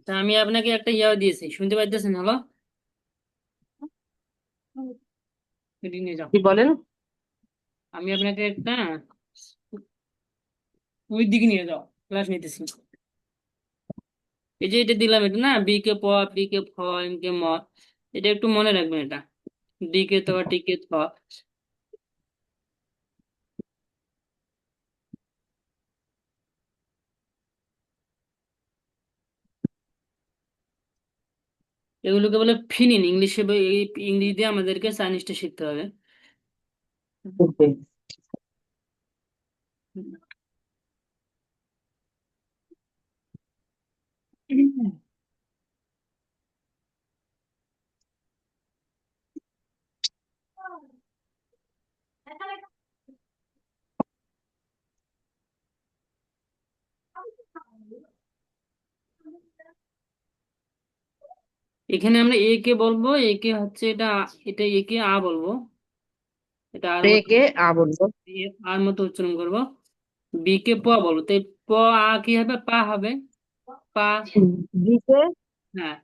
তা আমি আপনাকে একটা ইয়া দিয়েছি, শুনতে পাইতেছেন? হলো, এটি নিয়ে যাও। কি বলেন? আমি আপনাকে একটা ওই দিকে নিয়ে যাও, ক্লাস নিতেছি। এই যে এটা দিলাম, এটা না, বি কে প, পি কে ফ, এম কে ম, এটা একটু মনে রাখবেন। এটা ডি কে ত, টি কে থ, এগুলোকে বলে ফিনিন ইংলিশে। এই ইংলিশ দিয়ে আমাদেরকে চাইনিজটা শিখতে হবে। ওকে। এখানে আমরা এ কে বলবো, এ কে হচ্ছে এটা, এটা এ কে আ বলবো, এটা আর মতো, কে আ বলবো। আর মতো উচ্চারণ করবো। বি কে প বলবো, তো এই প, আ কি হবে? পা হবে। পা। বিকে হ্যাঁ,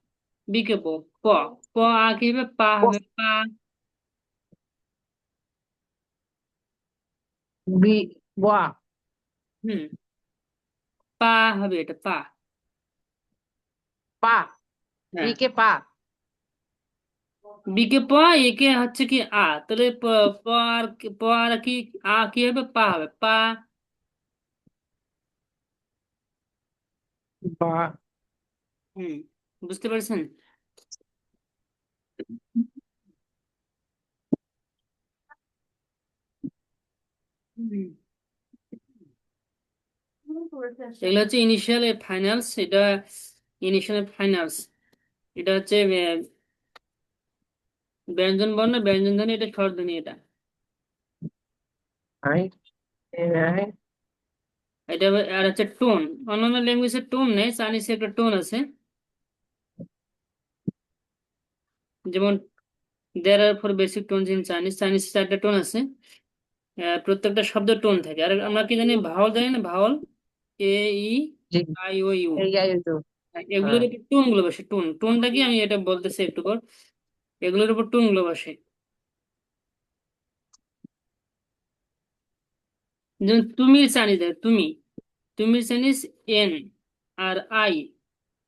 বি কে প, প, প আ কি হবে? পা হবে, পা। বি ওয়া হুম, পা হবে, এটা পা। পা। হ্যাঁ, বিকে পা। বি কে প, এ কে হচ্ছে কি আ, তাহলে প, প আর প আর কি, আ কি হবে? পা হবে, পা। বা। হুম, বুঝতে পারছেন? হুম। এগুলো হচ্ছে ইনিশিয়াল ফাইনালস, এটা ইনিশিয়াল ফাইনালস। এটা হচ্ছে ব্যঞ্জন বর্ণ, ব্যঞ্জন ধ্বনি, এটা স্বরধ্বনি এটা। আই আই এটা আর হচ্ছে টোন। অন্যান্য ল্যাঙ্গুয়েজের টোন নেই, চাইনিজে একটা টোন আছে। যেমন there are four basic tones in Chinese, Chinese চারটা টোন আছে। প্রত্যেকটা শব্দ টোন থাকে। আর আমরা কি জানি, ভাওয়াল জানি না? Vowel, A, E, G. I, O, U. এই আই তো। এগুলোর হ্যাঁ। উপর টোন গুলো বসে। টোনটা কি, আমি এটা বলতেছি একটু পর। এগুলোর উপর টোন গুলো বসে। যেমন তুমির চাইনিজ, তুমি, তুমির চাইনিজ এন আর আই।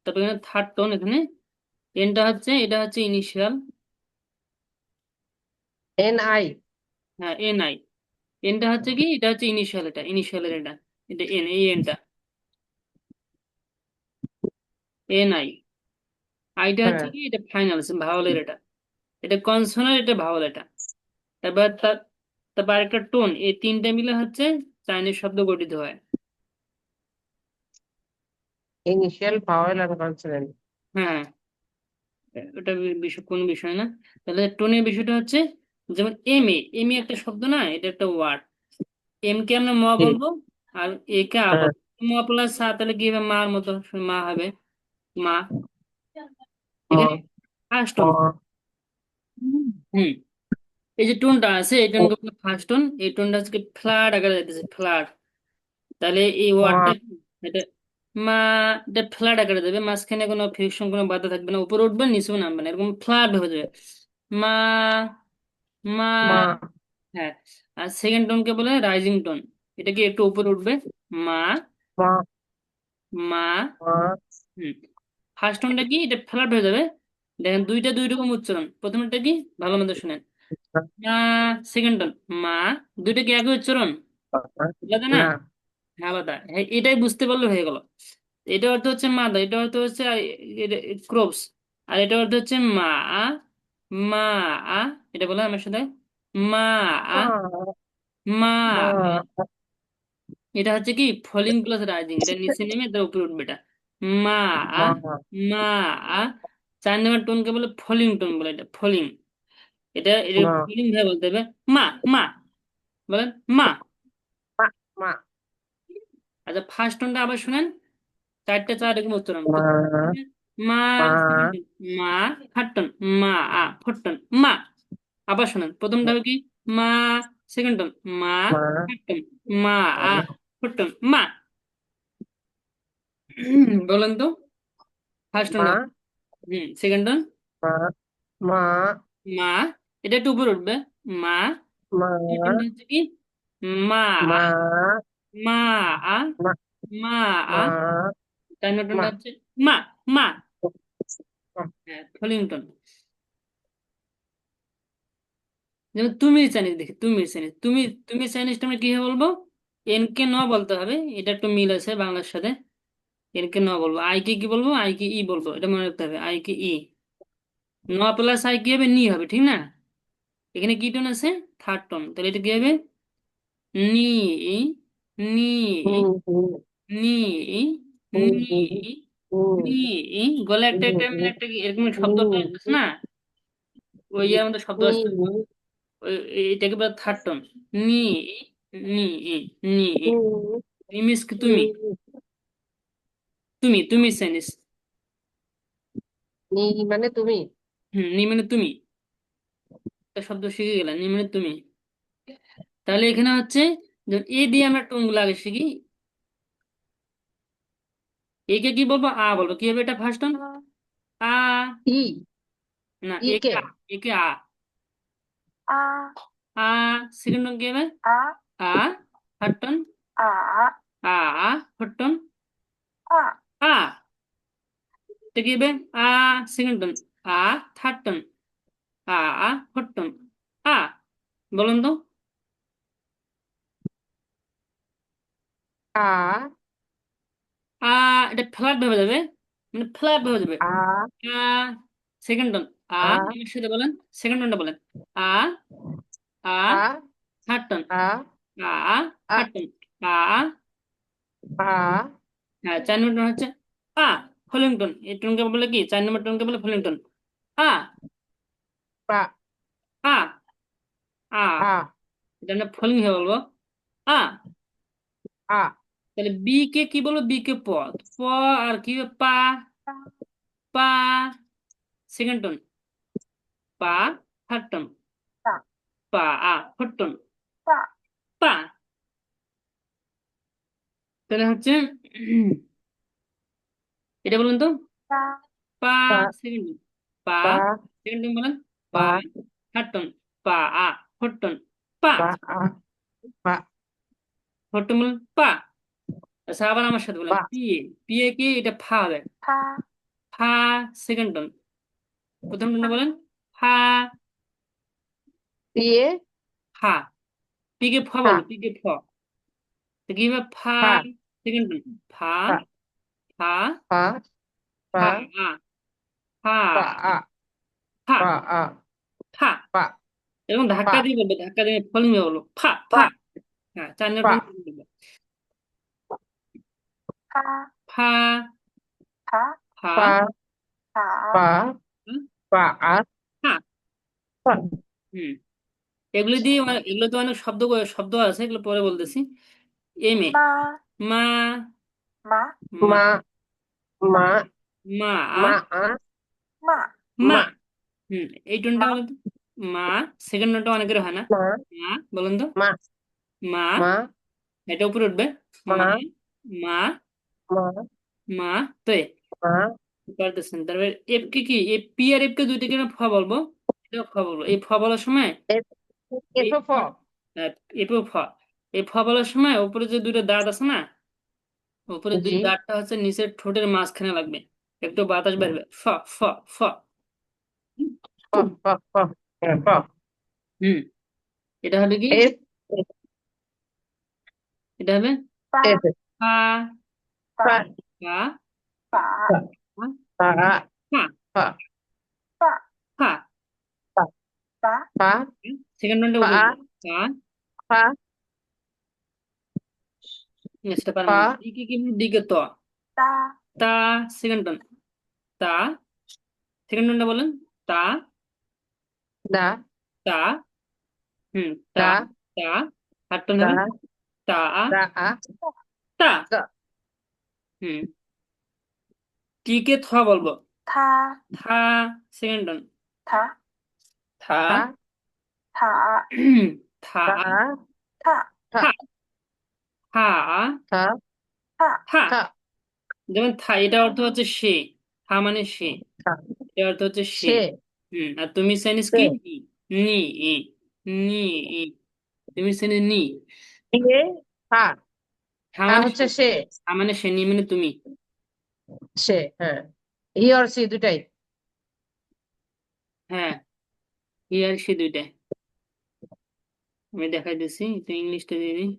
তারপর এখানে থার্ড টোন, এখানে এনটা হচ্ছে, এটা হচ্ছে ইনিশিয়াল। N I. হ্যাঁ, এন আই। এনটা হচ্ছে কি, এটা হচ্ছে ইনিশিয়াল, এটা ইনিশিয়ালের এটা, এটা এন, এই এনটা এন আই। আইটা হচ্ছে হ্যাঁ। কি, এটা ফাইনাল, ভাওয়ালের এটা, এটা কনসোনার, এটা ভাওয়াল এটা। তারপর তারপর আরেকটা টোন, এই তিনটা মিলে হচ্ছে চাইনিজ শব্দ গঠিত হয়। Initial vowel and consonant. হ্যাঁ, ওটা বিষয়, কোন বিষয় না। তাহলে টোনের বিষয়টা হচ্ছে, যেমন এম এ, এম এ একটা শব্দ না, এটা একটা ওয়ার্ড। এম কে আমরা ম জি। বলবো, আর এ কে আ হ্যাঁ। বলবো। ম প্লাস সা, তাহলে কি হবে? মার মতো, মা হবে, মা। ম এখানে ফার্স্ট টোন। ম হুম, এই যে টোনটা আছে, এই টোনকে ফার্স্ট টোন। এই টোনটা হচ্ছে ফ্ল্যাট আকারে যাইতেছে, ফ্ল্যাট। তাহলে এই ওয়ার্ডটা ম এটা, মা, এটা ফ্ল্যাট আকারে যাবে, মাঝখানে কোনো ফ্রিকশন, কোনো বাধা থাকবে না, উপরে উঠবে নিচেও নামবে না, এরকম ফ্ল্যাট হয়ে যাবে। মা, মা। মা হ্যাঁ, আর সেকেন্ড টোনকে বলে রাইজিং টোন। এটা কি একটু উপরে উঠবে, মা, মা মা। মা হুম, ফার্স্ট টোনটা কি, এটা ফ্ল্যাট হয়ে যাবে। দেখেন দুইটা দুই রকম উচ্চারণ। প্রথমটা কি, ভালো মতো শুনেন। মা, সেকেন্ড টোন, মা। দুইটা কি একই উচ্চারণ? আলাদা না? না। হ্যাঁ, আলাদা। হ্যাঁ, এটাই বুঝতে পারলে হয়ে গেল। এটা অর্থ হচ্ছে মাদা, এটা অর্থ হচ্ছে ক্রোপস, আর এটা অর্থ হচ্ছে মা, মা, আ। এটা বলে আমার সাথে, মা, আ, মা মা, আ। মা এটা হচ্ছে কি ফলিং প্লাস রাইজিং, এটা নিচে নেমে তার উপরে উঠবে এটা, মা, আ, মা মা, আ। 4 নম্বর টোনকে বলে ফলিং টোন বলে, এটা ফলিং। এটা এটা মা ফলিং ভাবে বলতে হবে, মা, মা, বলেন, মা। মা মা আচ্ছা, ফার্স্ট টোনটা আবার শুনেন, চারটে চার এরকম উচ্চারণ। মা প্রথম মা, মা second টোন, মা, থার্ড টোন, মা, আ, ফোর্থ টোন, মা। আবার শোনেন, প্রথমটা হবে কি, মা, সেকেন্ড টোন, মা, থার্ড টোন, মা, আ, ফোর্থ টোন, মা। বলেন তো। ফার্স্ট মা, টন। Second ton. মা, মা, মা, এটা একটু উপরে উঠবে। মা। মা, এই টনটা হচ্ছে কি? মা। মা, মা। মা, মা। মা, চার নম্বর মা, টনটা হচ্ছে মা। মা। হ্যাঁ, ফলিংটন। যেমন তুমি চাইনিজ, দেখি তুমি চাইনিজ, তুমি তুমি চাইনিজটা আমরা কিভাবে বলবো? এন কে ন বলতে হবে, এটা একটু মিল আছে বাংলার সাথে। এন কে ন বলবো, আই কে কি বলবো? আই কে ই বলবো, এটা মনে রাখতে হবে। আই কে ই। ন প্লাস আই কি হবে? নি হবে, ঠিক না? এখানে কি টোন আছে? থার্ড টোন, তাহলে এটা কি হবে? নি। নি। নি, নি। নি, নি। নি, নি। গলা একটা একটা নি, মানে একটা এরকম নি, শব্দ তো আসতেছে না? ওই যে আমাদের শব্দ নি, আসছে, নি, এটাকে বলে থার্ড টোন। নি। নি। নি। নি মিন্স কি? নি, তুমি। তুমি তুমি চাইনিজ। নি মানে তুমি। নি মানে তুমি। একটা শব্দ শিখে গেলাম, নি মানে তুমি। তাহলে এখানে হচ্ছে, যখন এ দিয়ে আমরা টোন গুলো আগে শিখি। একে কি বলবো? আ বলবো। কি হবে এটা ফার্স্ট টোন? আ। ই, না, ই একে কে, আ। একে আ। আ। সেকেন্ড টোন কি হবে? আ। Third tone? আ। Fourth tone? আ। এটা কি হবে? আ। Second tone. আ। Third tone. আ। Fourth tone. আ। বলুন তো। আ, আ। এটা ফ্ল্যাট ভাবে যাবে, মানে ফ্ল্যাট ভাবে যাবে। আ, আ। Second tone. আ। আ, আমার সাথে বলেন, সেকেন্ড টোনটা বলেন। আ। আ। আ, থার্ড টোন। আ, আ। আ, থার্ড টোন। আ। আ, হ্যাঁ, চার নম্বর টোন হচ্ছে আ। ফলিংটন। এই টোনকে বলে কি? চার নম্বর টোনকে বলে ফলিংটন। আ। পা, আ। আ। আ, এটা আমরা ফলিং হয়ে বলবো। আ। আ, তাহলে বি কে কি বলবো? বি কে প। প। আর কি হবে? পা। পা। Second tone. পা। Third tone. পা। Fourth tone. পা। তাহলে হচ্ছে এটা বলুন তো। পা। পা, সেকেন্ড টোন। পা। পা, সেকেন্ড টোন বলেন। পা। পা, থার্ড টোন। পা। Fourth tone. পা। পা, আ, পা, ফোর্থ টোন বলেন। পা। আচ্ছা, আবার আমার সাথে বলেন। পা, পিএ। পিএ কি? এটা ফা হবে। ফা। Second tone. প্রথম টোনটা বলেন। ফা। দিয়ে, ফা। পি কে ফ ফা, বলবো, পি কে ফ। তো কি হবে? ফা। ফা, সেকেন্ড টোন। ফা। ফা, ফা। ফা, ফা, ফা। ফা। ফা, আ, ফা। ফা, আ, ফা। ফা, এবং ফা, ধাক্কা দিয়ে বলবো, ধাক্কা দিয়ে ফলিং বলবো। ফা। ফা, ফা। হ্যাঁ, চার নম্বর ফা, টোন বলবো। ফা। ফা। ফা, ফা, ফা, আ, ফা। ফা, হুম। এগুলো দিয়ে এগুলো তো অনেক শব্দ শব্দ আছে, এগুলো পরে বলতেছি। M A. মা। মা। মা, মা, মা। মা, আ, মা। মা, এই টোনটা বলো তো। মা। সেকেন্ড নোটটা অনেকের হয় না। মা, মা। বলুন তো। মা, মা। মা, এটা উপরে উঠবে। মা। মা, মা। মা, মা। তো মা, পারতেছেন। তারপরে এফ কে কি? এফ পি আর এফ কে দুইটাকে আমি ফ বলবো। এটাও ফ বলবো। এই ফ বলার সময় এফ, এই এফ, ফ, এফও ফ। এই ফ বলার সময় উপরে যে দুটো দাঁত আছে না, উপরে দুই জি, দাঁতটা হচ্ছে নিচের ঠোঁটের মাঝখানে লাগবে। একটু বাতাস বেরবে। ফ। ফ। ফ। প, প, প, প, হুম। এটা হবে কি? এফ, এটা হবে এফ, ফা। ফা, ফা। ফা, ফা, ফা। ফা, ফা। ফা, ফা, সেকেন্ড ওয়ানটা ফা, উপরে উঠবে। ফা। ফা, সেটা পারবেন ফা, না। ডি কে কি? দিকে ত। তা। Second one. তা। সেকেন্ড ওয়ানটা বলেন। তা। দা, তা। তা। দা, তা। থার্ড টোন দা, হবে তা। দা, আ, তা। দা, হুম। টি কে থ বলবো। থা। Second tone. থা। থা, থা। থা, থা, থা। থা। থা, থা। থা, যেমন থা, এটা অর্থ হচ্ছে সে। থা মানে সে, থা। এর অর্থ হচ্ছে সে। সে। আর তুমি চাইনিজ সে। কি? নি। নি ই, নি ই, তুমি চাইনিজ নি। সে। থা। থা থা মানে সে, হচ্ছে সে। থা মানে সে, নি মানে তুমি। সে, হ্যাঁ। হি অর সি দুটাই। হ্যাঁ, ই আর সে দুইটাই। আমি দেখাই দিচ্ছি, তো ইংলিশটা দিয়ে দিই।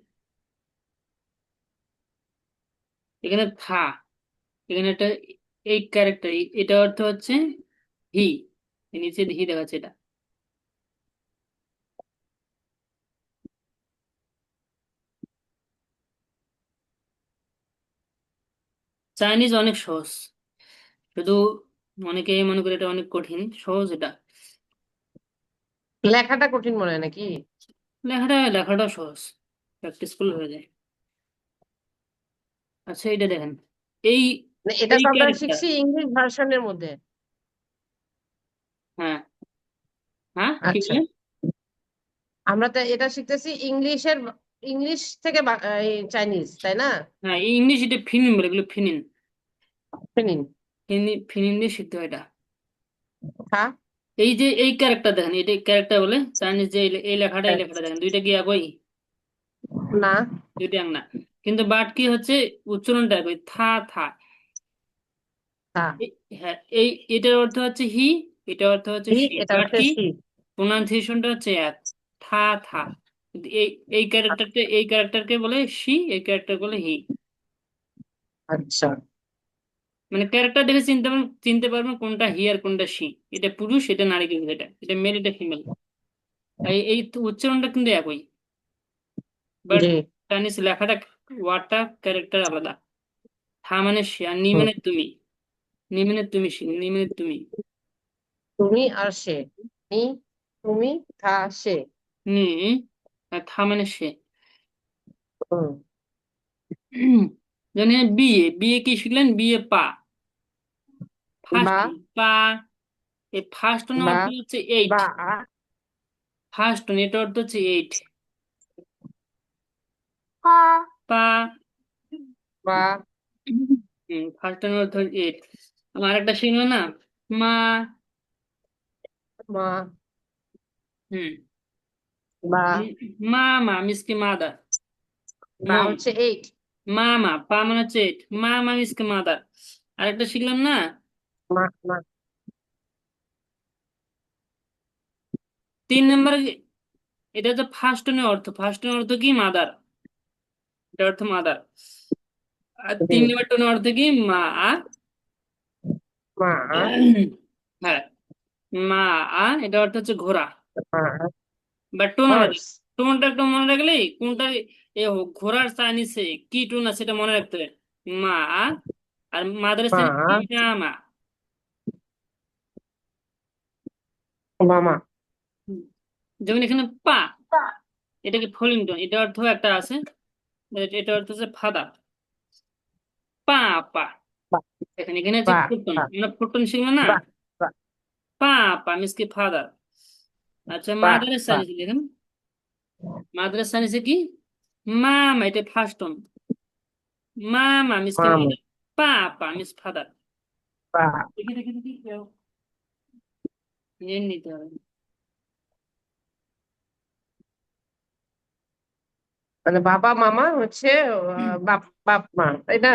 এখানে থা, এখানে একটা এই ক্যারেক্টার, এটা অর্থ হচ্ছে হি। এই নিচে হি দেখাচ্ছে এটা। চাইনিজ অনেক সহজ, শুধু অনেকে মনে করে এটা অনেক কঠিন, সহজ এটা। লেখাটা কঠিন মনে হয় নাকি? লেখাটা সহজ, প্র্যাকটিস করলে হয়ে যায়। আচ্ছা এটা দেখেন, এই না, এটা এই তো আমরা ক্যারেক্টার। শিখছি ইংলিশ ভার্সনের মধ্যে। হ্যাঁ, হ্যাঁ কি আচ্ছা, বলেন? আমরা তো এটা শিখতেছি ইংলিশের, ইংলিশ থেকে এই চাইনিজ, তাই না? হ্যাঁ, এই ইংলিশ এটা ফিনিন বলে, এগুলো ফিনিন। ফিনিন। ফিনিন দিয়ে শিখতে হয় এটা। থা। এই যে এই ক্যারেক্টার দেখেন, এটা ক্যারেক্টার বলে চাইনিজ, যে এই লেখাটা দেখেন, দুইটা কি একই? না। দুইটা এক না, কিন্তু বাট কি হচ্ছে, উচ্চারণটা একই, থা থা। থা। হ্যাঁ, এই এটার অর্থ হচ্ছে হি, এটার অর্থ হচ্ছে হি, সি, এটা বাট হচ্ছে কি সি। প্রোনাউন্সিয়েশনটা হচ্ছে এক, থা থা। কিন্তু এই ক্যারেক্টারকে বলে সি, এই ক্যারেক্টার বলে হি। আচ্ছা। মানে ক্যারেক্টার দেখে চিনতে পারবেন কোনটা হি আর কোনটা সি। এটা পুরুষ, এটা নারী, কিন্তু এটা মেল, এটা ফিমেল। এই তো উচ্চারণটা কিন্তু একই, বাট জি। চাইনিজ লেখাটা, ওয়ার্ডটা, ক্যারেক্টার আলাদা। থা মানে সে, আর নি হুম। মানে তুমি। নি মানে তুমি, নি মানে তুমি। তুমি আর সে। নি। তুমি। থা। সে। নি, আর থা মানে সে। হুম। জানেন বিয়ে, বিয়ে কি শিখলেন? বিয়ে পা, ফার্স্ট বা। পা। এই ফার্স্ট বা। অর্থ হচ্ছে এইট। বা। ফার্স্ট এটা অর্থ হচ্ছে এইট। পা। বা। ফার্স্ট অর্থ এইট। আমার একটা শিখলো না, মা। মা। হুম, বা। মা মা মিসকে মাদার। বা মম, হচ্ছে এইট। মা মা, পা মানে হচ্ছে এইট, মা মা মিসকে মাদার। আরেকটা শিখলাম না, মা। মা। 3 নম্বর, এটা হচ্ছে ফার্স্ট অর্থ, ফার্স্ট অর্থ কি? মাদার, এটা অর্থ মাদার। আর জি। 3 নম্বর টোনের অর্থ কি? মা। মা। হ্যাঁ, মা, এটা অর্থ হচ্ছে ঘোড়া। মা। বা টোন আলাদা, হর্স। টোনটা একটু মনে রাখলেই কোনটা ঘোড়ার চাইনিজে কি টোন আছে সেটা মনে রাখতে হবে। মা, আর মাদারের মা। চাইনিজ কি? না মা। মামা। হুম। যেমন এখানে পা, এটা কি ফলিং টোন, এটা অর্থ একটা আছে, এটা অর্থ হচ্ছে ফাদার। পা পা, বা। এখানে এখানে হচ্ছে বা। ফুটন, বা। আমরা ফুটন শিখবো না। বা। বা। পা পা মিস কি ফাদার। আচ্ছা বা। মাদারের বা। চাইনিজ দেখেন, মাদারের চাইনিজে কি? মামা, এটা ফার্স্ট টোন। মামা মিস কি মামু। মাদার, পাপা মিস ফাদার। বা। দেখি দেখি দেখি কেউ নিয়ে নিতে হবে। মানে বাবা মামা হচ্ছে বাপ বাপ মা, তাই না?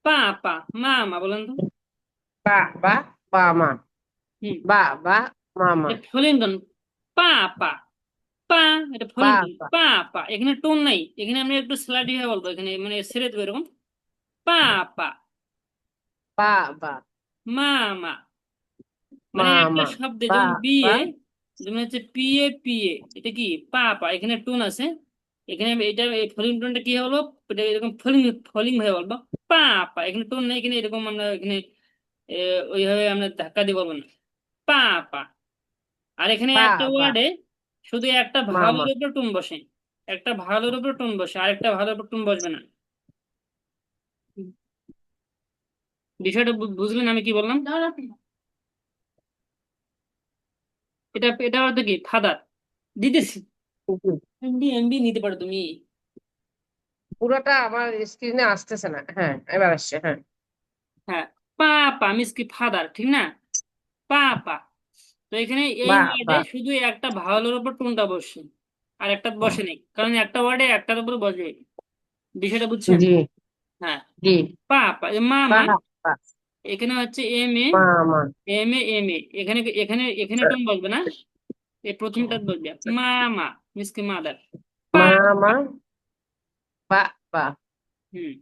পাপা, মামা বলেন তো। বা। বা। বা মা। হুম, বা। বা। মামা। এটা ফলিংটন, পাপা, পা, এটা বা। ফলিংটন, বা। পাপা, এখানে টোন নাই, এখানে আমরা একটু স্লাইড হয়ে বলবো, এখানে মানে ছেড়ে দেবো এরকম, পাপা, বা। বা। মামা। মানে একটা মামা। শব্দে বা। যেমন বা। বিয়ে, যেমন হচ্ছে পিএ পিএ, এটা কি? পাপা, এখানে টোন আছে, এখানে এটা এই ফলিং টোনটা কি হলো, এটা এরকম ফলিং, ফলিং হয়ে বলবো পাপা, এখানে টোন নেই, এখানে এরকম আমরা এখানে এ, ওইভাবে আমরা ধাক্কা দিয়ে বলবো না, পাপা। আর এখানে বা। একটা বা। ওয়ার্ডে শুধু একটা মামা। ভাওয়ালের উপর টোন বসে, একটা ভাওয়ালের উপর টোন বসে, আরেকটা ভাওয়ালের উপর টোন বসবে না। বিষয়টা বুঝলেন আমি কি বললাম? এটা এটা অর্থ কি? ফাদার, দিতেছি। হুম। এমবি এমবি নিতে পারো তুমি। পুরোটা আমার স্ক্রিনে আসতেছে না, হ্যাঁ এবার আসছে, হ্যাঁ। হ্যাঁ, পাপা মিস কি ফাদার, ঠিক না? পাপা। তো এখানে এই বাহ ওয়ার্ডে বাহ। শুধু একটা ভাওয়ালের উপর টোনটা বসছে, আর একটা বসে নেই, কারণ একটা ওয়ার্ডে একটার উপর বসে। বিষয়টা বুঝছেন? জি হ্যাঁ। জি। পাপা মামা। বাহ বাহ। এখানে হচ্ছে এম এ, মামা। এখানে এখানে এখানে টোন বসবে না, এই প্রথমটা বসবে মামা মিস কি মাদার। মামা। বাহ বাহ। হুম।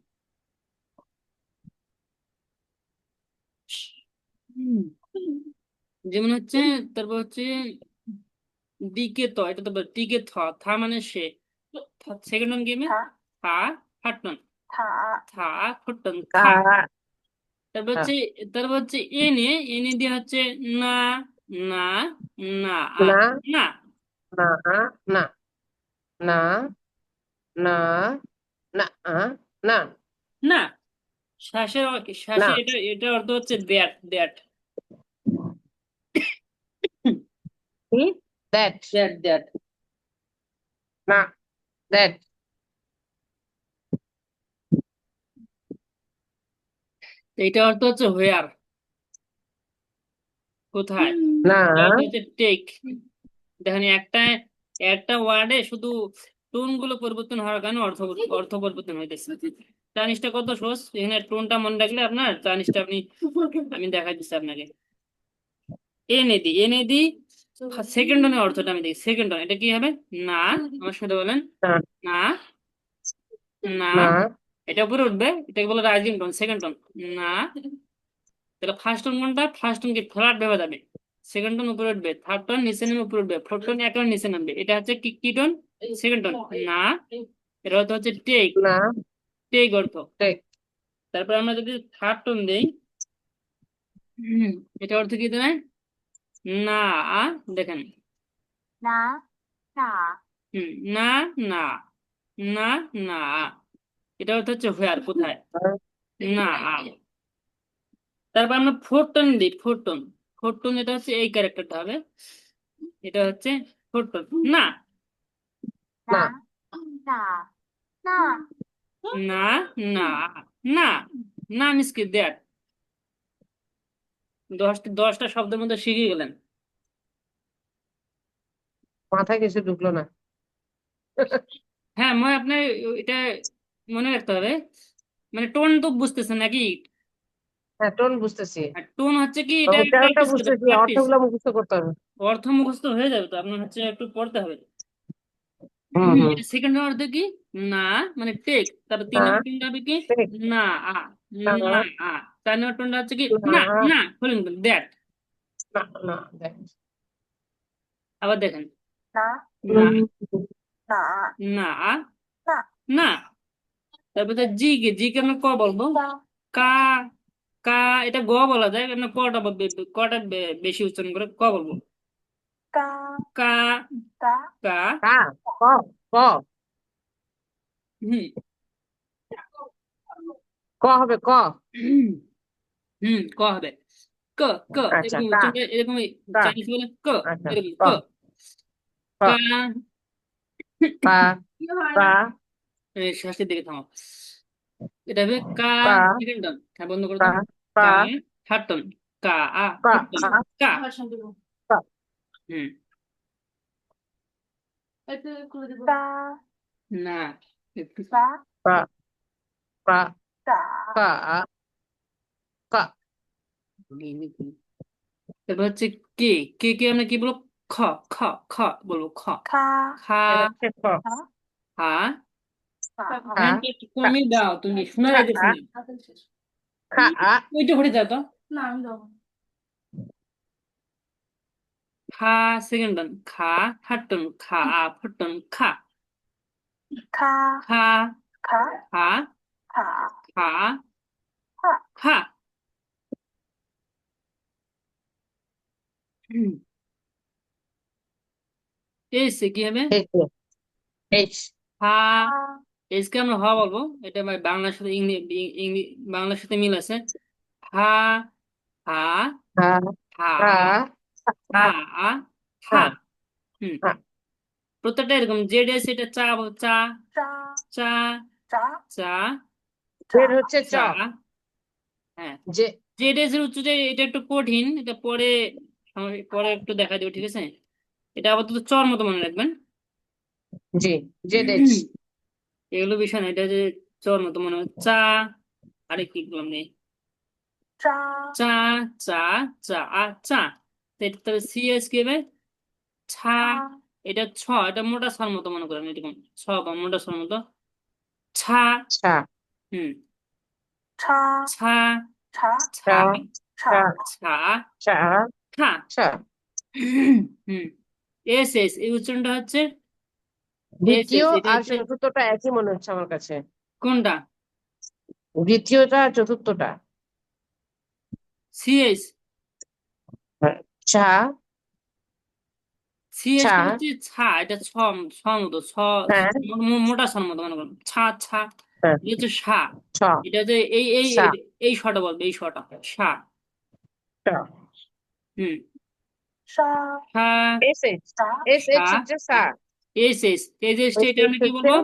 হুম। যেমন হচ্ছে, তারপর হচ্ছে ডিকে ত, এটা তো টিকে থ, থা মানে সে, সেকেন্ড অন গেমে থা, ফাটন, থা ফুটন কা। থা। তারপর হচ্ছে, তারপর হচ্ছে এনে, এনে দিয়ে হচ্ছে না, না, না, আ, না না, না না না না না না না। শ্বাসের না। শ্বাসে এটা এটা অর্থ হচ্ছে দ্যাট, দ্যাট, কি? দ্যাট। That, that. না। দ্যাট। এটা অর্থ হচ্ছে হোয়ার, কোথায়। না এটা অর্থ হচ্ছে টেক। দেখেন একটা একটা ওয়ার্ডে শুধু টোন গুলো পরিবর্তন হওয়ার কারণে অর্থ অর্থ পরিবর্তন হইতেছে। চাইনিজটা কত সহজ, এখানে টোনটা মনে রাখলে আপনার চাইনিজটা আপনি, আমি দেখাই দিচ্ছি আপনাকে। এনে দি, এনে দি, সেকেন্ড টনের অর্থটা আমি দেখি। সেকেন্ড টন এটা কি হবে? না, আমার সাথে বলেন। না না, না। না এটা উপরে উঠবে, এটাকে বলে রাইজিং টোন, সেকেন্ড টোন। না। তাহলে ফার্স্ট টোন কোনটা? ফার্স্ট টোন কি ফ্ল্যাট ভেবে যাবে, সেকেন্ড টোন উপরে উঠবে, থার্ড টোন নিচে নেমে উপরে উঠবে, ফোর্থ টোন একেবারে নিচে নামবে। এটা হচ্ছে কি, কি টোন? Second tone. না, এটা অর্থ হচ্ছে টেক, না। টেক অর্থ। ঠিক। তারপর আমরা যদি থার্ড টোন দেই, হুম, এটা অর্থ কি দেয়? না, দেখেন, হুম, না, না, না, না, এটা অর্থ হচ্ছে হোয়ার, কোথায়। না। তারপর আমরা ফোর টোন দিই, ফোর টোন। ফোর টোন এটা হচ্ছে এই ক্যারেক্টারটা হবে, এটা হচ্ছে ফোর টোন। না, না না, না, না, না মিস কি দ্যাট। দশটা শব্দের মধ্যে শিখে গেলেন। মাথায় কিছু ঢুকলো না। হ্যাঁ, মানে আপনার এটা মনে রাখতে হবে, মানে টোন তো বুঝতেছেন নাকি? হ্যাঁ, টোন বুঝতেছি। আর টোন হচ্ছে কি, এটা উচ্চারণটা প্র্যাকটিস করতে, বুঝতেছি, প্র্যাকটিস। অর্থগুলো মুখস্থ করতে হবে। অর্থ মুখস্থ হয়ে যাবে তো, আপনার হচ্ছে একটু পড়তে হবে। হুম হুম। এটা সেকেন্ড অর্থ কি? না, মানে টেক। তারপর তিন না। নম্বর টোনটা হবে কি? ঠিক। না, আ, না না, আ। চার নম্বর টোনটা হচ্ছে কি? না, না না, বলুন দ্যাট। না না। দেখ। আবার দেখেন, না, হুম। না, না। তারপর জি কে, জি কে আমরা ক বলবো, কা, কা। এটা গ বলা যায়, আমরা কটা কটা বেশি উচ্চারণ করে ক বলবো, কা, কা। কা। ক। ক। হুম। ক হবে ক। হুম, ক হবে। ক, ক। আচ্ছা এরকম কা। উচ্চারণ এরকম, কা। চাইনিজ বলে ক, আচ্ছা এরকম ক। ক, ক। কা। কা। কা। শ্বাসের দিকে থামো। এটা হবে কা, কা। সেকেন্ড টান, হ্যাঁ বন্ধ করে কা। দাও। কা। কা, থার্ড টান, কা, কা। ফোর্থ টান, কা। কা। কা। হুম। না, একটু কা। কা। কা। কা। তারপর হচ্ছে কে, কে কে আমরা কি বলবো? খ, খ, খ বলবো, খ, খা, এটা হচ্ছে ক। হা। খা। হ্যাঁ একটু খা। কমিয়ে দাও, তুমি শোনা যাইতেছে খা। না। খা। ওইটা হয়ে যাও তো। খা, সেকেন্ড টান, খা, থার্ড টান, খা, ফোর্থ টান, খা, খা, খা, খা, খা। হুম, এসে কি হবে? এইচ। এইচ। হা, এসকে আমরা হ বলবো, এটা ভাই বাংলার সাথে বাংলার সাথে মিল আছে। হা, হা, খা। হা, খা। খা। হা, হা। খা। হুম। খা। প্রত্যেকটা এরকম, জেড এস এটা চা চা, চা, চা, জেড হচ্ছে চ। চা। হ্যাঁ, জে। জেড এস এর উচ্চতা, এটা একটু কঠিন, এটা পরে পরে একটু দেখা দেবো, ঠিক আছে। এটা আপাতত চর মতো মনে রাখবেন। জি, জেড এইচ। এগুলো বিষয় না, এটা যে চর মতো মনে হয় চা। আরে কি বললাম নেই, চা, চা, চা, চা, চা। তো এটা তাহলে সি এস কি হবে, ছা। এটা ছ, এটা মোটা স্বর মতো মনে করেন, এরকম ছ বা মোটা স্বর মতো, ছা। ছা, হুম, ছা, ছা, ছা, ছা, চা, ছা, চা, ছা, চা, ছা। চা। হুম, এস এস এই উচ্চারণটা হচ্ছে এস দ্বিতীয় এস, এটা আর হচ্ছে চতুর্থটা একই মনে হচ্ছে আমার কাছে। কোনটা, দ্বিতীয়টা আর চতুর্থটা। C S. হ্যাঁ, চা, সিএস চা। টা হচ্ছে ছা, এটা ছ, ছ মতো ছ, হ্যাঁ, মোটা ছর মতো মনে করুন, ছা, ছা। হ্যাঁ, এটা হচ্ছে সা। ছ, এটা হচ্ছে এই এই সা, এই এই শটা বলবে, এই শটা সা। চা। হুম, সা, সা, এস এইচ, সা, এস সা। এইচ হচ্ছে সা। এস এস, এই যে এস এটা এইচ আমরা কি হচ্ছে বলবো,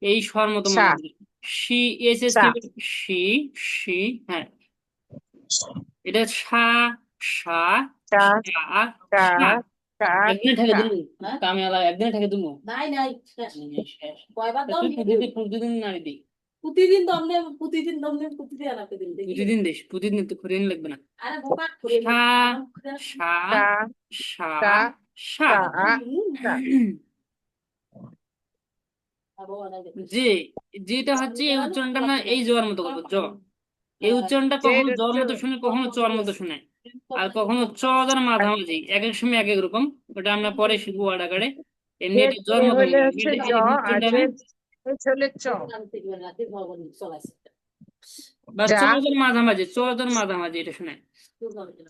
এই স্বর মতো মনে সা, করবে। শি, এস এস সা, কি বলবো? She, she. হ্যাঁ, এটা সা, সা, চা, সা, চা, সা। চা, একদিনে ঠেকে চা। দিবো, হ্যাঁ কামে আলা একদিনে ঠেকে দিবো, নাই নাই শেষ নেই, শেষ কয়বার দাও তুই প্রতিদিন প্রতিদিন নাড়ি দিই, প্রতিদিন দমনে প্রতিদিন দমনে প্রতিদিন আনাকে দিন দেখি, প্রতিদিন দিস, প্রতিদিন তো করিন লাগবে না। আরে বোকা করে সা, সা, চা, সা, চা, সা। চা, চা। যে, যেটা হচ্ছে এই উচ্চারণটা না এই জোয়ার মতো করবো, জ। এই উচ্চারণটা জেড কখনো জর হচ্ছে মতো শুনে, কখনো চর মতো শুনে, আর কখনো চ র মাঝামাঝি, এক এক সময় এক এক রকম। ওটা আমরা পরে শিখবো ওয়ার্ড আকারে। এমনি জেড এটা জ্বর এ মতো হইলে মনে হয়। হচ্ছে জ, এই আর উচ্চারণটা হবে জেড এইচ হলে চ। বা চ যা, র মাঝামাঝি, চ র মাঝামাঝি, এটা শুনে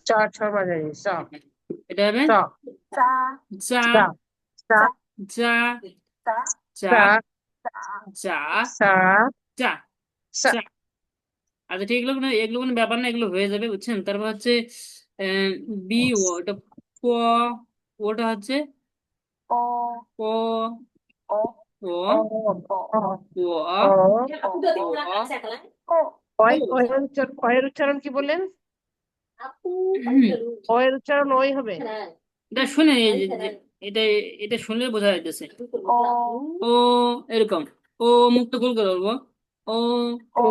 চ, ছ বাজারি, চ, এটা হবে চ, চা, যা, চা, চা, যা, যা, চা, যা, সা, যা, সা। যা। আচ্ছা ঠিক, এগুলো কোনো ব্যাপার না, এগুলো হয়ে যাবে বুঝছেন। তারপর হচ্ছে আহ, বি ও, ওটা প, ওটা হচ্ছে প, ও, ও, ও, ও, ও, ও, ও। কয়ের উচ্চারণ কি বললেন? হুম, ও এর উচ্চারণ ওই হবে। এটা শুনে এই এটা, এটা শুনলে বোঝা যাইতেছে ও, এরকম। ও, মুখটা গোল করে বলবো, ও, ও,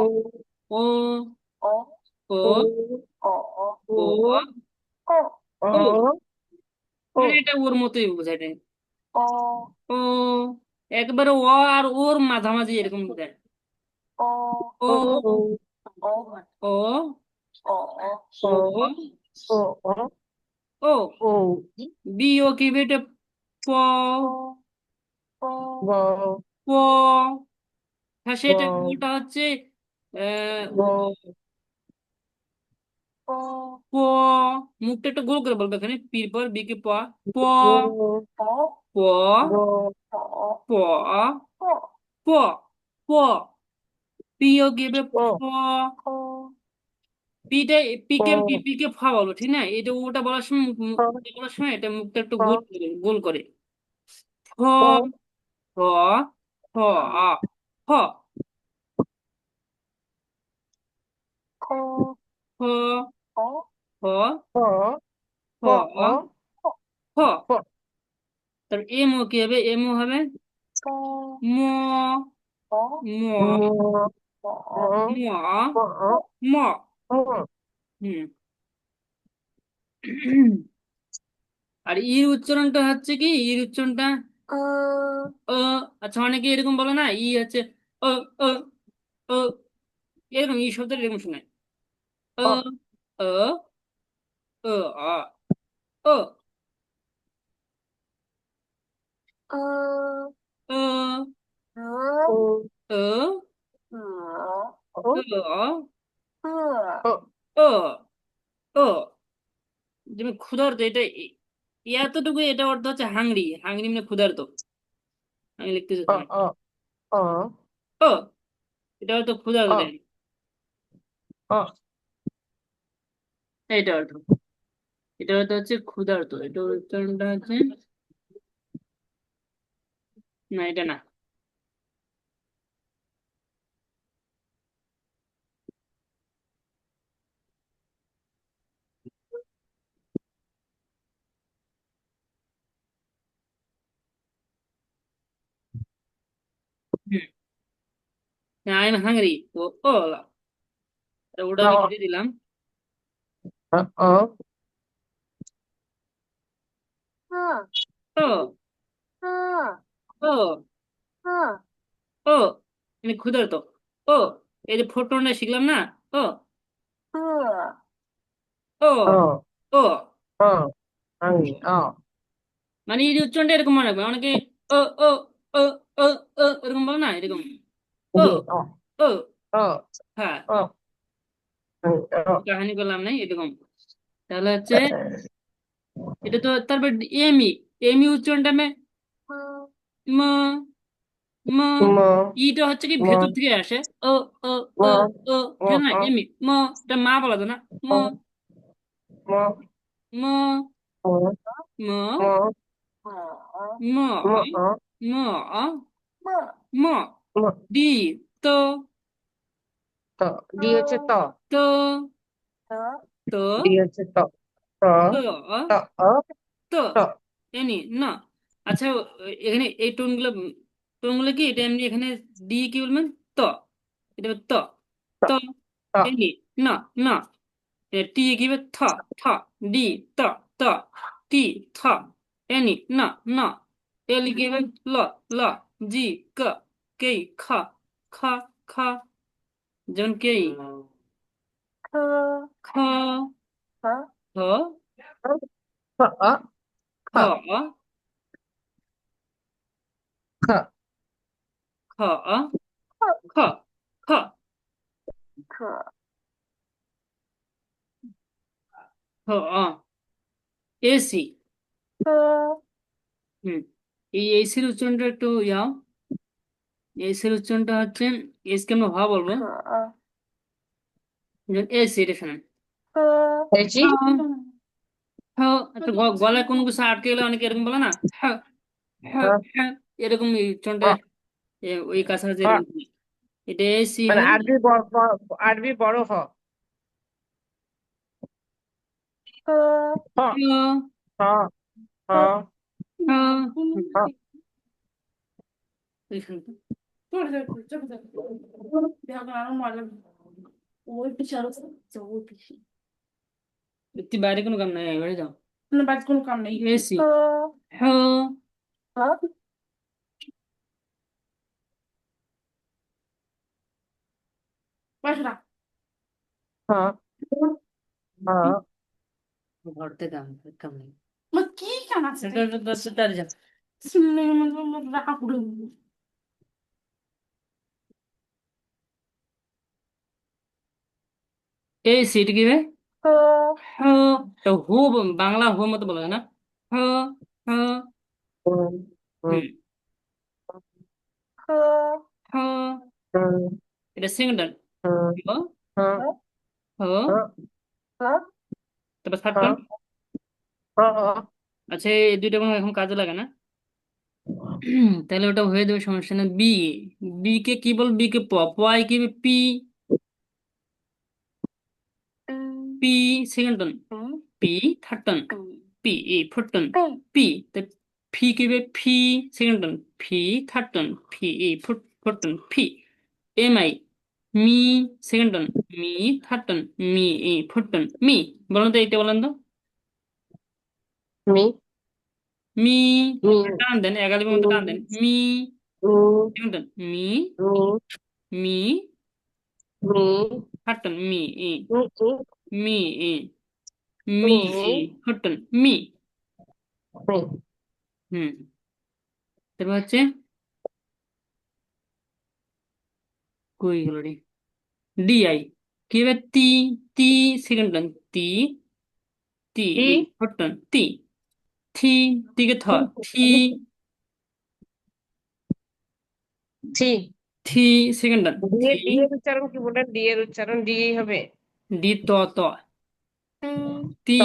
ও, ও, ও, ও, ও, ও। ও, ও, মানে এটা ওর মতোই বোঝায় দেয়। ও, একবারে ও আর ওর মাঝামাঝি এরকম বোঝায়। ও, ও, ও, ও, ও, ও, ও, ও। ও, বি ও কি বেটে, প, ব, প। হ্যাঁ ব, সেটা, ওটা হচ্ছে ব, প। মুখটা একটু গোল করে বলবে এখানে, পির পর বি কে প, প, ব, প, ব, প, প, প। পি ও গিয়ে ব, ফ, পিটা, পিকে ব, পিকে ফা বলবো, ঠিক না। এটা ওটা বলার সময় ওটা বলার সময় এটা মুখটা একটু গোল করে, গোল করে। ফ, ব, ফ, ফ, আ, ফ, ফ, ফ, ব, ফ, ব, ব, ফ। তারপর এম ও কি হবে, এম ও হবে ম, ম, ম, ম, ম, ম। ম, হুম। আর ইর উচ্চারণটা হচ্ছে কি, ইর উচ্চারণটা ও। আচ্ছা অনেকে এরকম বলে না, ই হচ্ছে ও, ও, ও, এরকম ই শব্দ এরকম শোনায়, ও, ম, ও, ও, আ, ও, ও, ও, ও, ও, ও, ও, ও, ও। যেমন ক্ষুধার্ত, এটা এতটুকু, এটা অর্থ হচ্ছে হাংরি, হাংরি মানে ক্ষুধার্ত। আমি লিখতেছি ও, তোমার, ও, ও, ও, এটা অর্থ ক্ষুধার্ত ও, দেয়, ও, এইটা অর্থ। এটা অর্থ হচ্ছে ক্ষুধার্ত, এটা উচ্চারণটা হচ্ছে, না এটা না। আই এম হাংরি, ও ও ওটা আমি কেটে দিলাম। ও ও ও ও আমি ক্ষুধার্ত। ও এই যে ফোটনটা শিখলাম না। ও ও ও ও ও হাঙ্গি ও মানে এই যে উচ্চারণটা এরকম মনে রাখবে অনেকে। ও ও ও ও ও এরকম বলে না, এরকম। ও জি ও ও ও হ্যাঁ, ও হাঙ্গি ও কাহিনী করলাম নাই এরকম। তাহলে হচ্ছে এটা তো তারপর এমি, এমি উচ্চারণটা ম ম মো ইটা হচ্ছে কি মো ভেতর থেকে আসে। ও ও ও মো ও মো ঠিক না, ও এমি ম, এটা মা বলা তো না। ম মো মো ম মো ম মো মো ম ও ম ম মো ডি তো তো ডি হচ্ছে ত তো তো ডি হচ্ছে ত ত তো ত ও তো ত এনি না। আচ্ছা এখানে এই টোনগুলো, টোনগুলো কি এটা এমনি এখানে ডি কি বলবেন তো, এটা হবে তো ত এনি না না। টি কি হবে থ থ, ডি ত ত, টি থ, এনি না না। এল কি হবে ল ল, জি ক, কে খ খ খ, যেমন কে খ খ খ অ খ খ খ খ খ খ খ এসি। হুম, এই এসির উচ্চারণটা একটু ইয়াও। এসির উচ্চারণটা হচ্ছে, এসকে আমরা ভা বলবো, যেমন এসি এটা শোনেন। হয়েছি হ্যাঁ, একটা গলায় কোনো কিছু আটকে গেলে অনেকে এরকম বলে না, হ্যাঁ হ্যাঁ হ্যাঁ, এরকম এই উচ্চারণটা ওই কাছাকাছি অ এরকম হয়। এটা এসি মানে হয়। আরবি বড় হ হ হ্যাঁ হ হ হ্যাঁ হ এইখানে তো। তুই বাইরে কোনো কাম নাই, বাইরে যাও। বাইরে কোনো কাম নেই, এসি। হ্যাঁ পয়সা হ হ ঘরতে কাম, কাম নেই। কি কাম আছে তার যা শুনলে রাখা পুরো। এই সিট কি বে হ, তো হু বাংলা হু মতো বলা যায় না। হ হ হুম হুম হুম হ, হুম এটা সেকেন্ড টার্ম। হুম হ হুম হ, হুম তারপর থার্ড টার্ম। হুম হুম আচ্ছা এই দুইটা কোনো এখন কাজে লাগে না। তাহলে ওটা হয়ে যাবে, সমস্যা না। বি, বি কে কি বল, বি কে প, পয় কি পি, পি সেকেন্ড টার্ম, পি থার্ড টার্ম, পি ই ফোর্থ টার্ম, পি তে ফি কি ফি সেকেন্ড টার্ম, ফি থার্ড টার্ম, ফি ই ফোর্থ টার্ম, ফি। এম আই মি সেকেন্ড টার্ম, মি থার্ড টার্ম, মি ই ফোর্থ টার্ম, মি। বলুন তো এইটা বলেন তো। মি মি মি টান দেন, একাধিপের মি মতো টান দেন। মি মি সেকেন্ড টার্ম, মি মি মি মি থার্ড টার্ম, মি ই মি মি ই মি মি ই ফোর্থ টার্ম, মি। মি হুম, তারপর হচ্ছে কই গেল রে, ডিআই কি হবে তি, তি সেকেন্ড টার্ম, তি তি টি ই ফোর্থ টার্ম, তি। থি, তিকে থ, থি টি থি সেকেন্ড টার্ম, থি ডি এর উচ্চারণ কি বলেন ডি এর উচ্চারণ ডি হবে ডি ত ত, তি ত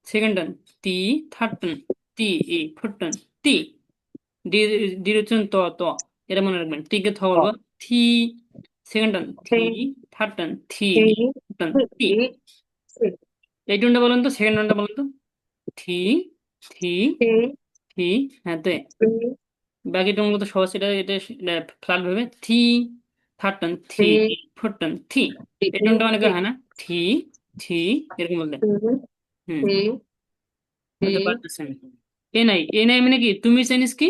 সেকেন্ড টার্ম, তি থার্ড টার্ম, তি ই ফোর্থ টার্ম, তি। ডি, ডির উচ্চারণ ত ত, এটা মনে রাখবেন। টিকে থ বলবো, থি সেকেন্ড টার্ম, থি টি থার্ড টার্ম, থি টি ই ফোর্থ টার্ম, তি। টি এই টোনটা বলেন তো, সেকেন্ড টোনটা বলেন তো। থি থি টি থি, হ্যাঁ তো টি বাকি টোনগুলো তো সহজ, এটা এটা ফ্ল্যাট ভাবে থি থার্ড টার্ন থি, থ্রি, ফোর্থ টার্ন থি। থ্রি, এই টোনটা অনেকে থ্রি, হয় না, থি, থি, এরকম বললে। হুম, থ্রি, থ্রি। হয়তো পারতেছেন। এ নাই, এ নাই মানে কি, তুমি চাইনিজ কি?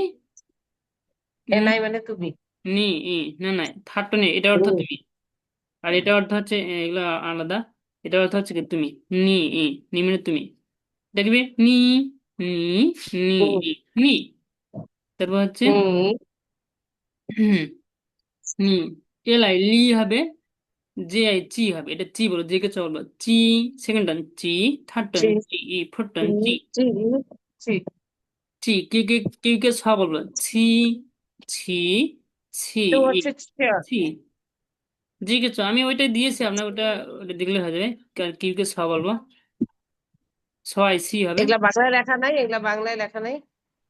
এনআই মানে তুমি। নি, ই, না না, থার্ড টোন, এটা অর্থ তুমি। আর এটা অর্থ হচ্ছে এগুলো আলাদা। এটা অর্থ হচ্ছে কি তুমি, নি, ই, নি মানে তুমি। দেখবে নি, নি, নি, ই, নি। তারপর হচ্ছে হুম, নি, এল আই লি হবে, জে আই চি হবে, এটা চি বলো, জে কে চ বলবো, চি। সেকেন্ড টার্ন চি, থার্ড টার্ন চি, ই, ফোর্থ টার্ন চি। চি, কে কে, কে কে ছ বলবো, ছি, ছি, ছি, তো ই, হচ্ছে চেয়ার। ছি। জি কে ছ, আমি ওইটাই দিয়েছি আপনার, ওটা ওটা দেখলে হয়ে যাবে। কিউ কে ছ বলবো, ছ আই সি হবে। এগুলা বাংলায় লেখা নাই, এগুলা বাংলায় লেখা নাই।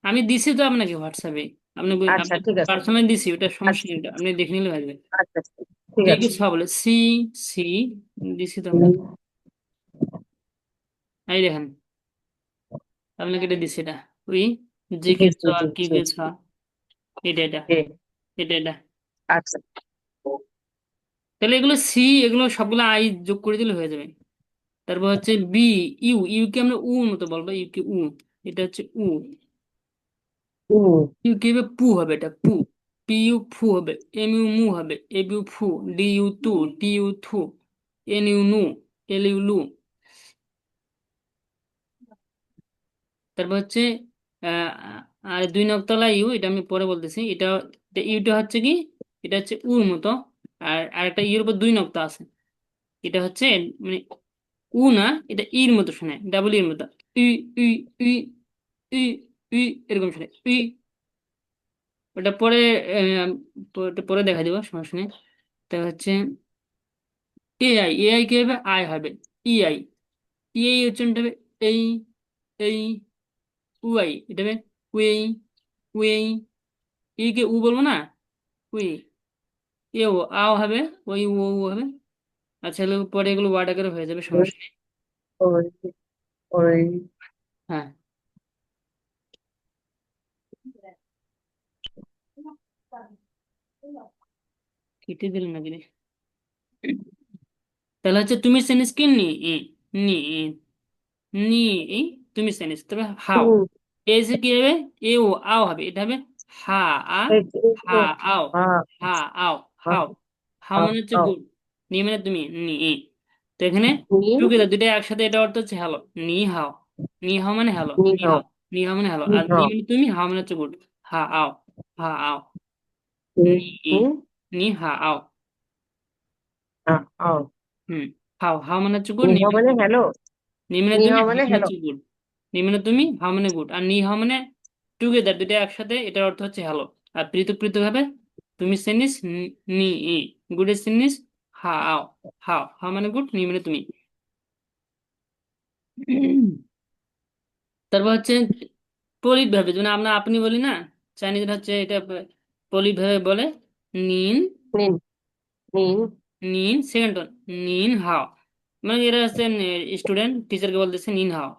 আমি দিছি তো আপনাকে হোয়াটসঅ্যাপে, আপনি আচ্ছা আপনি ঠিক আছে। পার্সোনালি দিছি, ওটা সমস্যা আচ্ছা নেই, ওটা আপনি দেখে নিলে হয়ে যাবে। আচ্ছা ঠিক কে কে আছে। ছ বলে সি, সি, দিছি তো আপনাকে। এই দেখেন, আপনাকে এটা দিছি, এটা ওই জি জি কে ছ জি আর জি কিউ জি কে ছ, এটা এটা, জি। এটা এটা। আচ্ছা। তাহলে এগুলো সি, এগুলো সবগুলো আই যোগ করে দিলে হয়ে যাবে। তারপর হচ্ছে বি, ইউ, ইউ কে আমরা উ মতো বলবো, ইউ কে উ, এটা হচ্ছে উ। ইউ কে হবে পু হবে, এটা পু। পি ইউ ফু হবে, এম ইউ মু হবে, এ ইউ ফু, ডি ইউ তু, টি ইউ থু, এন ইউ নু, এল ইউ লু। তারপর হচ্ছে আহ, আর দুই নকতলা ইউ, এটা আমি পরে বলতেছি। এটা এটা ইউটা হচ্ছে কি, এটা হচ্ছে উর মতো। আর একটা ইউর উপর দুই নক্তা আছে, এটা হচ্ছে মানে উ না, এটা ইর মতো শোনায়, ডাবল ইর মতো। ই, ই, ই, ই, ই, এরকম শোনায় ই। ওটা পরে ওটা পরে দেখা দিব, সমস্যা নেই। তা হচ্ছে এআই, এআই কি হবে, আই হবে, ইআই, ইআই উচ্চারণটা হবে এই, এই, উআই, এটা হবে উই, উই। ই কে উ বলবো না, উই। এ ও আও হবে, ওই ও ও হবে। আচ্ছা, এগুলো পরে এগুলো ওয়ার্ড আকারে হয়ে যাবে, সমস্যা নেই। ওই ওই হ্যাঁ, কেটে দিলেন না জিনিস। তাহলে হচ্ছে তুমি সেনিস কি, নি, ই, নি, ই, নি, ই, তুমি সেনিস। তবে হাও, এসে কি হবে, এ ও আও হবে, এটা হবে হা, আ, হা, আও, হা, আও, হাও। হাও মানে হচ্ছে গুড, নি মানে তুমি, নি, ই। তো এখানে টুগেদার দুইটা একসাথে, এটা অর্থ হচ্ছে হ্যালো, নি হাও। নি হাও মানে হ্যালো, নি হাও। নি হাও মানে হ্যালো, আর নি মানে তুমি, হাও মানে হচ্ছে গুড। হা আও, হা আও, নি, ই, নি হা আও। হুম, হাও, হাও মানে হচ্ছে গুড, নি মানে মানে তুমি। হ্যালো। নি মানে তুমি, নিহা হাও মানে মানে হ্যালো। হচ্ছে গুড। নি মানে তুমি, হাও মানে গুড, আর নি হাও মানে টুগেদার দুইটা একসাথে, এটার অর্থ হচ্ছে হ্যালো। আর পৃথক পৃথক ভাবে, তুমি সেনিস, নি, ই, গুডের সেনিস, হা আও, হাও, হাও মানে গুড, নি মানে তুমি। তারপর হচ্ছে পলিট ভাবে, যেমন আমরা আপনি বলি না, চাইনিজরা হচ্ছে এটা পলিট ভাবে বলে, নিন, নিন, নিন। নিন, সেকেন্ড ওয়ান, নিন হাও। মানে এরা হচ্ছে স্টুডেন্ট টিচারকে বলতেছে নিন হাও,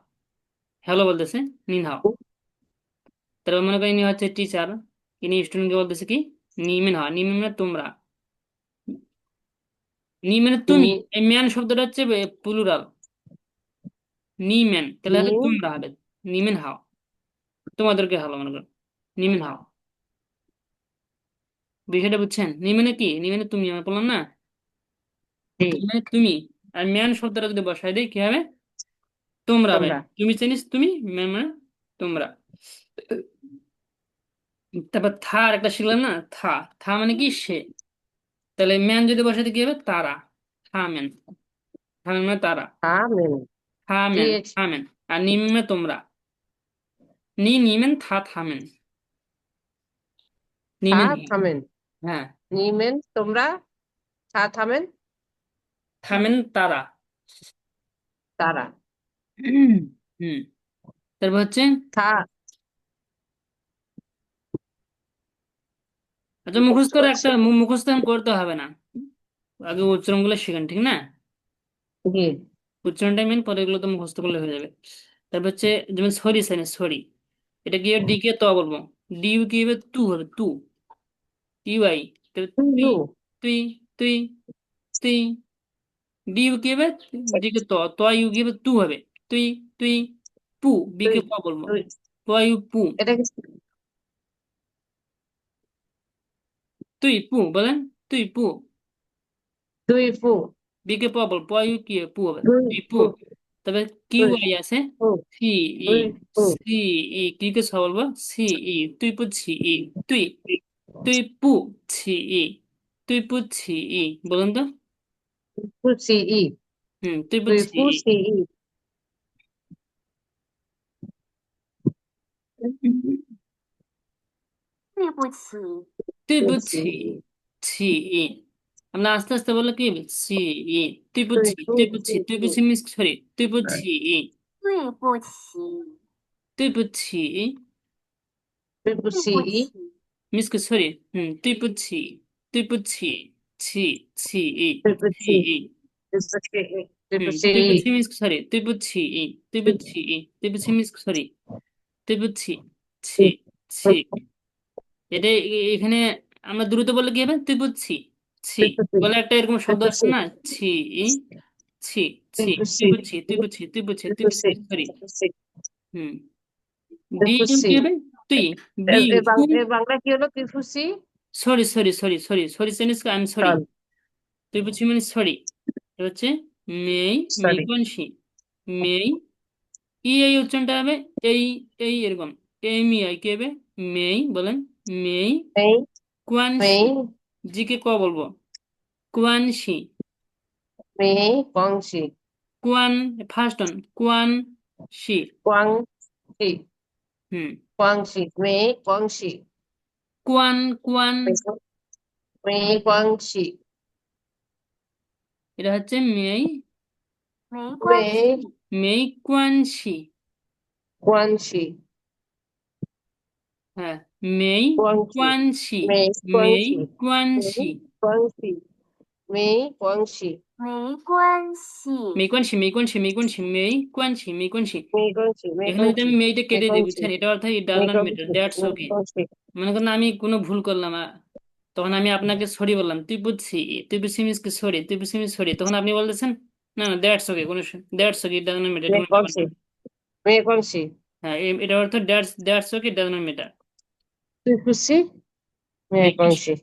হ্যালো বলতেছে, নিন হাও। তারপর মনে করেন ইনি হচ্ছে টিচার, ইনি স্টুডেন্টকে বলতেছে কি, নিমেন হাও, নিমেন মানে তোমরা, নি মানে তুমি। নিন, এই ম্যান শব্দটা হচ্ছে প্লুরাল, নিমেন, তাহলে হবে নিন। তোমরা হবে, নিমেন হাও, তোমাদেরকে হ্যালো মনে করো, নিমেন হাও। বিষয়টা বুঝছেন, নি মানে কি, নি মানে তুমি, আমি বললাম না, জি। তুমি মানে তুমি। আর ম্যান শব্দটা যদি বসাই দিই কি হবে, তোমরা হবে। তোমরা। তুমি চিনিস তুমি, ম্যান মানে তোমরা। তারপর থা আর একটা শিখলাম না, থা, থা মানে কি সে। তাহলে ম্যান যদি বসাতে কি হবে, তারা, থা ম্যান, থা ম্যান মানে তারা, আমেন। থা জি। ম্যান, থা ম্যান। আর নিম মানে তোমরা, নি নিমেন, থা থামেন, নিমেন হ্যাঁ। থামেন। হ্যাঁ, নিমেন তোমরা। থামেন থামেন তারা। তারা। হুম, তারপর হচ্ছে থা। আচ্ছা, মুখস্থ করে একটা মুখস্থ এখন করতে হবে না, আগে উচ্চারণগুলো শিখেন, ঠিক না? জি। উচ্চারণটা মেন, পরে এগুলো তো মুখস্থ করলে হয়ে যাবে। তারপর হচ্ছে যেমন সরি সাইন, সরি, এটা কি ডি কে তো বলবো, ডি ইউ কি হবে, তু হবে, তু, ইউ আই, টু তুই, ইউ। তুই তুই তুই। ডি ইউ কি হবে? দিকে ত, ত ইউ কি হবে? তু হবে। তুই তুই পু। বি দুই কে প বলবো। দুই প ইউ পু। এটা কি? তুই পু বলেন। তুই পু। দুই পু। বি কে প বল, প ইউ কি হবে? পু হবে। দুই তুই পু। পু। তবে কিউ দুই আই আছে। পু। সি ই। দুই পু। সি ই কি কে ছ বলবো? সি ই। তুই পু ছি ই। তুই। তুই পু ছি ই। তুই পু ছি ই। বলুন তো। পু সি ই। তুই পু দুই ছি পু ই। সি ই।对不起，তুই 对不 পু 起，ছি। ছি ই। আমরা আস্তে আস্তে বললে কি হবে? ছি ই। তুই পু 对 ছি। 不 তুই পু ছি। 起，তুই পু ছি মিস সরি। তুই পু ছি ই। 对不起，তুই পু ছি 对不 对不 起，起，মিস সরি। তুই পু ছি। তুই পু ছি। ছি ছি ই।对不 ছি 起，ই। 对不起，对不 তুই পু ছি 起，মিস সরি। তুই পু ছি ই। তুই পু ছি ই। তুই পু ছি মিস সরি। তুই পু ছি। ছি ছি। এটা এখানে আমরা দ্রুত বললে কি হবে? তুই বুঝছি। ছি। 对不起，বলে একটা এরকম 对 শব্দ 不 আসছে 起，না? ছি ই। ছি 对 ছি। 不 তুই 起，বুঝছি, তুই বুঝছি, তুই বুঝছি, 对 তুই 不 বুঝছি, 起，সরি। 对不起，হুম। 对 ডি 不 ইউ কি 起。হবে? তুই। বি ইউ পু। বাংলা কি হলো? তুই খুশি? Sorry sorry sorry sorry sorry sense I am sorry. চল, তুই বুঝছি মানে সরি। এটা হচ্ছে মেই। সরি। মেকনসি। মেই। ই এই উচ্চারণটা হবে এই। এই এরকম। এই মি আই কি হবে? মেই বলেন। মেই মেই, কুয়ানশি। মেই, জিকে ক বলবো। কুয়ানশি। মেই, কংসি, কুয়ান। ফার্স্ট অন কুয়ান শি। কোয়াংশি, হুম। কোয়াংশি, মেই, কোয়াংশি, কুয়ান কুয়ান। মেই, কোয়াংশি, এটা হচ্ছে মেই। 没关 মেই, 系，মেই কুয়ানশি। কোয়াংশি, হ্যাঁ। মেই কোয়াংশি, কুয়ানশি। মেই, মেই কোয়াংশি, মেই, কুয়ানশি। কোয়াংশি, মেই, কোয়াংশি, 没关系，মেই কুয়ানশি মেই কুয়ানশি মেই কুয়ানশি মেই কুয়ানশি মেই কুয়ানশি। মেই, কোয়াংশি, মেই, এখানে যদি কোয়াংশি, আমি মেইটা মেই, কেটে দিই কোয়াংশি, বুঝছেন, এটা অর্থ ইট ডাজ মেই, নট ম্যাটার, কোয়াংশি, দ্যাটস মেই, ওকে। কোয়াংশি। মনে করেন আমি কোনো ভুল করলাম, তখন আমি আপনাকে সরি বললাম, তুই বুঝছি। তুই বুঝছি মিস সরি। তুই বুঝছি মিস সরি, তখন আপনি বলতেছেন না না দ্যাটস ওকে, কোনো that's okay, it does not matter, এটা মেই, কোনো ব্যাপার কোয়াংশি, না। মেই, কোয়াংশি। হ্যাঁ, এটা অর্থ that's okay, it does not matter. তুই খুশি? মেই, মেয়ে কোন। কোয়াংশি।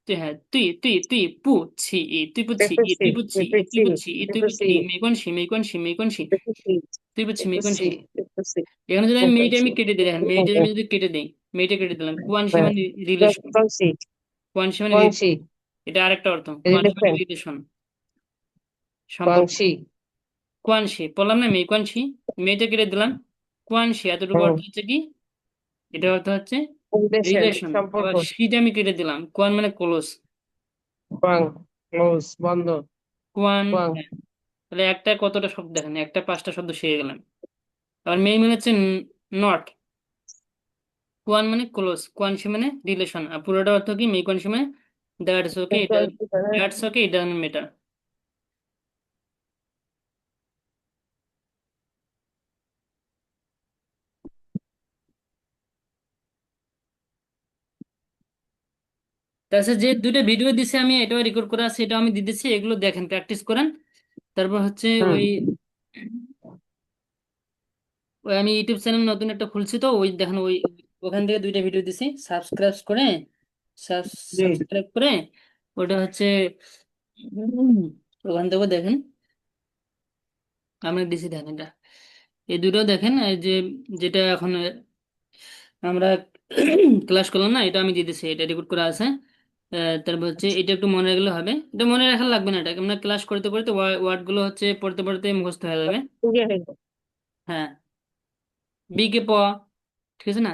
তুই, হ্যাঁ তুই তুই তুই পু ছি ই। তুই পু তুই ছি ই। খুশি, তুই পু ছি তুই ই। তুই খুশি, পু ছি ই। তুই তুই পু খুশি, ছি মেয়ে কোন সি মেয়ে কোন সি মেয়ে কোন সি। তুই খুশি, তুই পু ছি তুই মেয়ে কোন খুশি, সি। তুই খুশি, এখানে যদি মেই, আমি মেয়েটা কোয়াংশি। আমি কেটে দিই, দেখেন মেয়েটা আমি যদি কেটে দিই, মেয়েটা কেটে দিলাম, কুয়ানসি হ্যাঁ, মানে রিলেশন। কোয়াংশি, কুয়ানসি মানে কোয়াংশি, এটা আরেকটা অর্থ, কুয়ানসি মানে রিলেশন, রিলেশন, সম্পর্ক। কোয়াংশি। কুয়ানসি বললাম না? মেয়ে কুয়ানসি। মেয়েটা কেটে দিলাম। কুয়ানসি এতটুকু হুম, অর্থ হচ্ছে কি? এটা অর্থ হচ্ছে রিলেশন, রিলেশন। সম্পর্ক। আবার সিটা আমি কেটে দিলাম, কুয়ান মানে ক্লোজ। কোয়াং, ক্লোজ, বন্ধ। কুয়ান। কোয়াং, হ্যাঁ। তাহলে একটা কতটা শব্দ দেখেন, একটা পাঁচটা শব্দ শিখে গেলাম। আবার মেই মানে হচ্ছে নট। কুয়ান মানে ক্লোজ, কুয়ানসি মানে রিলেশন, আর পুরোটা অর্থ কি? মেই কুয়ানসি মানে দ্যাটস ওকে, এটা that's okay, it doesn't matter. তাছাড়া যে দুটো ভিডিও দিছে আমি, এটাও রেকর্ড করা আছে, এটাও আমি দিতেছি, এগুলো দেখেন, প্র্যাকটিস করেন। তারপর হচ্ছে হুম, ওই ওই আমি ইউটিউব চ্যানেল নতুন একটা খুলছি, তো ওই দেখেন ওই ওখান থেকে দুইটা ভিডিও দিছি, সাবস্ক্রাইব করে, জি, সাবস্ক্রাইব করে ওটা হচ্ছে উম, ওখান থেকে দেখেন। আমি দিছি, দেখেন এটা, এই দুটো দেখেন। এই যে যেটা এখন আমরা ক্লাস করলাম না, এটা আমি দিয়ে দিছি, এটা রেকর্ড করা আছে। তারপর হচ্ছে এটা একটু মনে রাখলে হবে, এটা মনে রাখা লাগবে না, এটা আমরা ক্লাস করতে করতে ওয়ার্ড গুলো হচ্ছে পড়তে পড়তে মুখস্থ হয়ে যাবে। ঠিক আছে। হ্যাঁ। বি কে প। ঠিক আছে না?